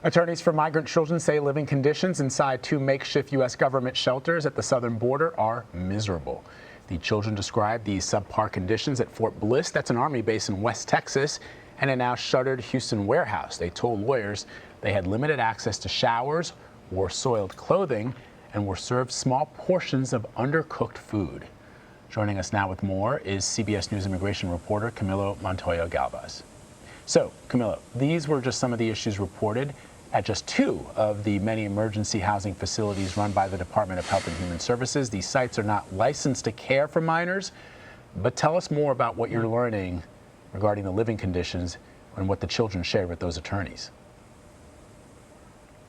Attorneys for migrant children say living conditions inside two makeshift U.S. government shelters at the southern border are miserable. The children described the subpar conditions at Fort Bliss, that's an Army base in West Texas, and a now shuttered Houston warehouse. They told lawyers they had limited access to showers, wore soiled clothing, and were served small portions of undercooked food. Joining us now with more is CBS News immigration reporter Camilo Montoya-Galvez. So, Camilo, these were just some of the issues reported at just two of the many emergency housing facilities run by the Department of Health and Human Services. These sites are not licensed to care for minors, but tell us more about what you're learning regarding the living conditions and what the children share with those attorneys.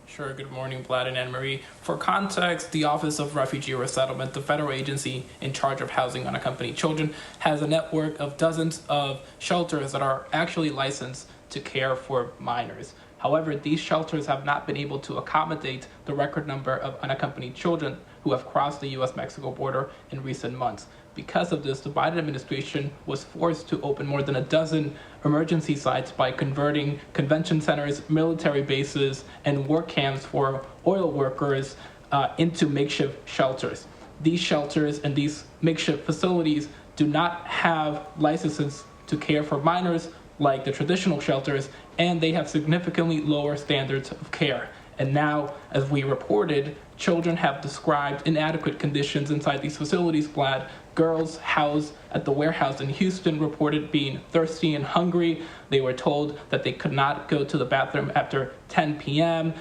Sure. Good morning, Vlad and Anne-Marie. For context, the Office of Refugee Resettlement, the federal agency in charge of housing unaccompanied children, has a network of dozens of shelters that are actually licensed to care for minors. However, these shelters have not been able to accommodate the record number of unaccompanied children who have crossed the U.S.-Mexico border in recent months. Because of this, the Biden administration was forced to open more than a dozen emergency sites by converting convention centers, military bases, and work camps for oil workers into makeshift shelters. These shelters and these makeshift facilities do not have licenses to care for minors like the traditional shelters, and they have significantly lower standards of care. And now, as we reported, children have described inadequate conditions inside these facilities. Vlad, girls housed at the warehouse in Houston reported being thirsty and hungry. They were told that they could not go to the bathroom after 10 p.m.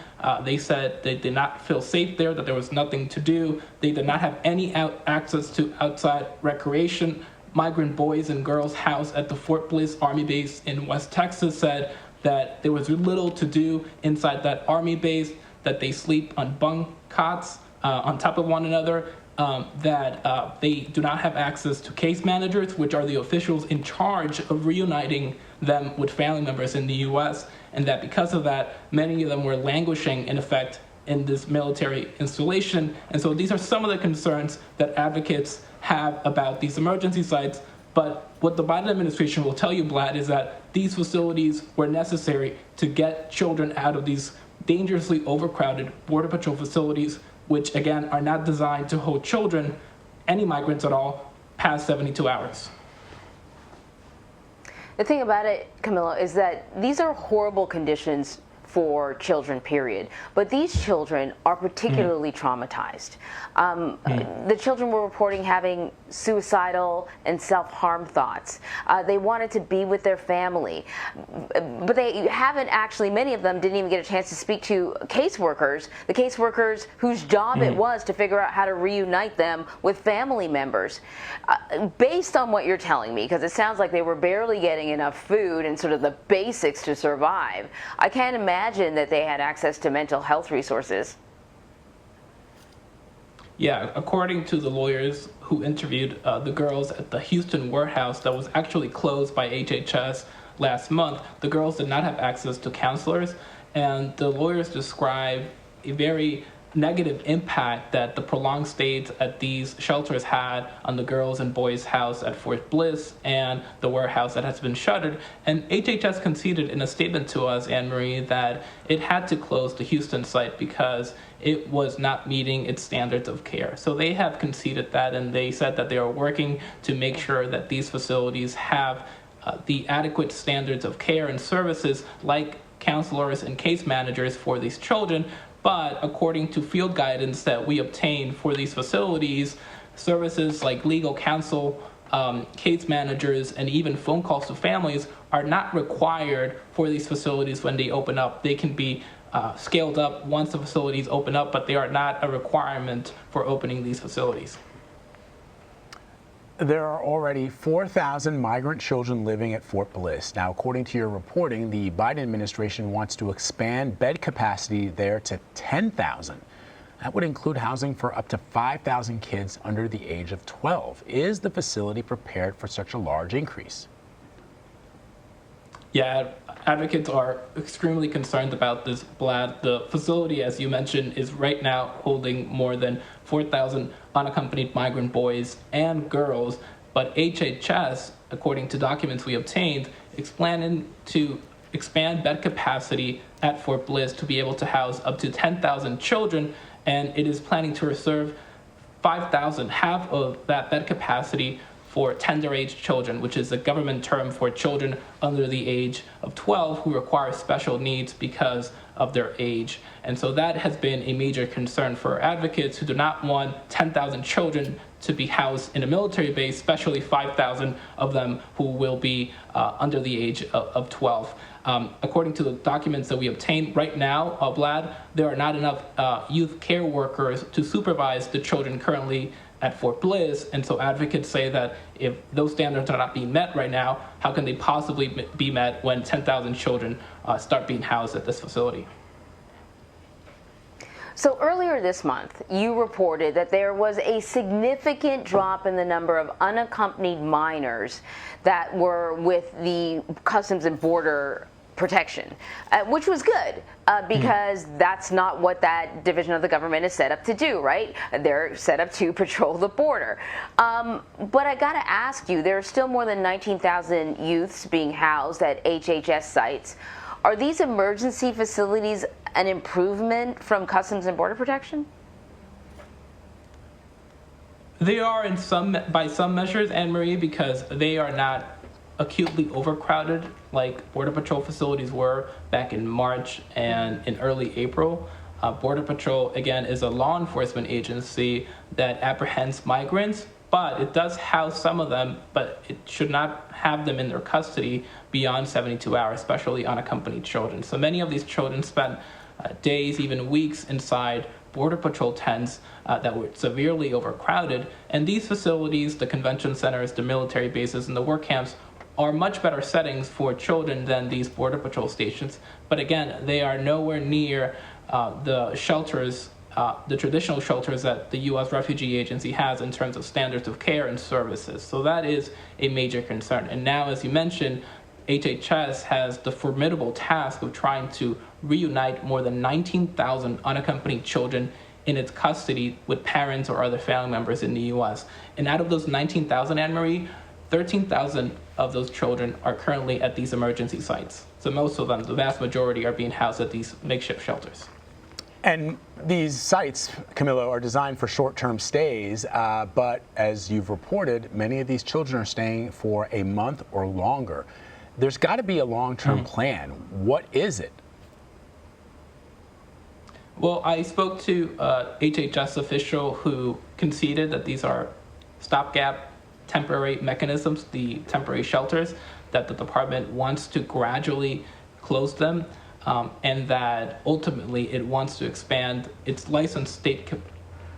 They said they did not feel safe there, that there was nothing to do. They did not have any access to outside recreation. Migrant boys and girls housed at the Fort Bliss Army base in West Texas said that there was little to do inside that Army base, that they sleep on bunk cots on top of one another, that they do not have access to case managers, which are the officials in charge of reuniting them with family members in the U.S., and that because of that, many of them were languishing, in effect, in this military installation. And so these are some of the concerns that advocates have about these emergency sites. But what the Biden administration will tell you, Vlad, is that these facilities were necessary to get children out of these dangerously overcrowded Border Patrol facilities, which, again, are not designed to hold children, any migrants at all, past 72 hours. The thing about it, Camilo, is that these are horrible conditions for children, period. But these children are particularly traumatized. The children were reporting having suicidal and self-harm thoughts. They wanted to be with their family. But they haven't actually, many of them didn't even get a chance to speak to caseworkers, the caseworkers whose job it was to figure out how to reunite them with family members. Based on what you're telling me, because it sounds like they were barely getting enough food and sort of the basics to survive, I can't imagine that they had access to mental health resources. Yeah, according to the lawyers who interviewed the girls at the Houston warehouse that was actually closed by HHS last month, the girls did not have access to counselors, and the lawyers describe a very negative impact that the prolonged stays at these shelters had on the girls and boys house at Fort Bliss and the warehouse that has been shuttered. And HHS conceded in a statement to us, Anne-Marie, that it had to close the Houston site because it was not meeting its standards of care. So they have conceded that, and they said that they are working to make sure that these facilities have the adequate standards of care and services like counselors and case managers for these children. But according to field guidance that we obtained for these facilities, services like legal counsel, case managers, and even phone calls to families are not required for these facilities when they open up. They can be scaled up once the facilities open up, but they are not a requirement for opening these facilities. There are already 4,000 migrant children living at Fort Bliss. Now, according to your reporting, the Biden administration wants to expand bed capacity there to 10,000. That would include housing for up to 5,000 kids under the age of 12. Is the facility prepared for such a large increase? Yeah, advocates are extremely concerned about this, Vlad. The facility, as you mentioned, is right now holding more than 4,000 unaccompanied migrant boys and girls, but HHS, according to documents we obtained, is planning to expand bed capacity at Fort Bliss to be able to house up to 10,000 children, and it is planning to reserve 5,000, half of that bed capacity, for tender age children, which is a government term for children under the age of 12 who require special needs because of their age. And so that has been a major concern for advocates who do not want 10,000 children to be housed in a military base, especially 5,000 of them who will be under the age of 12. According to the documents that we obtained right now, Vlad, there are not enough youth care workers to supervise the children currently at Fort Bliss, and so advocates say that if those standards are not being met right now, how can they possibly be met when 10,000 children start being housed at this facility? So earlier this month, you reported that there was a significant drop in the number of unaccompanied minors that were with the Customs and Border Protection, which was good because that's not what that division of the government is set up to do, right? They're set up to patrol the border. But I got to ask you, there are still more than 19,000 youths being housed at HHS sites. Are these emergency facilities an improvement from Customs and Border Protection? They are by some measures, Anne-Marie, because they are not acutely overcrowded like Border Patrol facilities were back in March and in early April. Border Patrol, again, is a law enforcement agency that apprehends migrants, but it does house some of them, but it should not have them in their custody beyond 72 hours, especially unaccompanied children. So many of these children spent days, even weeks inside Border Patrol tents that were severely overcrowded. And these facilities, the convention centers, the military bases, and the work camps are much better settings for children than these Border Patrol stations. But again, they are nowhere near the shelters, the traditional shelters that the U.S. Refugee Agency has in terms of standards of care and services. So that is a major concern. And now, as you mentioned, HHS has the formidable task of trying to reunite more than 19,000 unaccompanied children in its custody with parents or other family members in the U.S. And out of those 19,000, Anne-Marie, 13,000 of those children are currently at these emergency sites. So most of them, the vast majority, are being housed at these makeshift shelters. And these sites, Camilo, are designed for short-term stays, but as you've reported, many of these children are staying for a month or longer. There's got to be a long-term plan. What is it? Well, I spoke to HHS official who conceded that these are stopgap temporary mechanisms, the temporary shelters, that the department wants to gradually close them, and that ultimately it wants to expand its licensed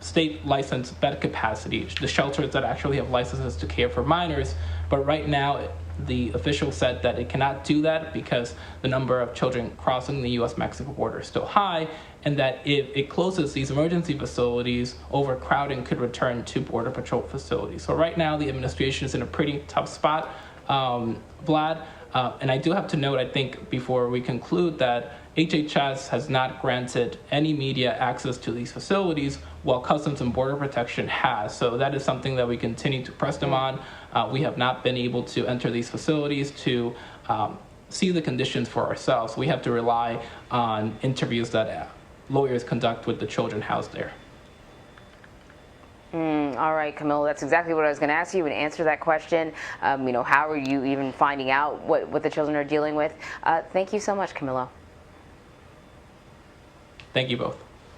state licensed bed capacity, the shelters that actually have licenses to care for minors. But right now, the official said that it cannot do that because the number of children crossing the U.S.-Mexico border is still high, and that if it closes these emergency facilities, overcrowding could return to Border Patrol facilities. So right now, the administration is in a pretty tough spot, Vlad. And I do have to note, I think, before we conclude, that HHS has not granted any media access to these facilities, while Customs and Border Protection has. So that is something that we continue to press them on. We have not been able to enter these facilities to see the conditions for ourselves. We have to rely on interviews that lawyers conduct with the children housed there. All right, Camilo, that's exactly what I was going to ask you and answer that question. How are you even finding out what the children are dealing with? Thank you so much, Camilo. Thank you both.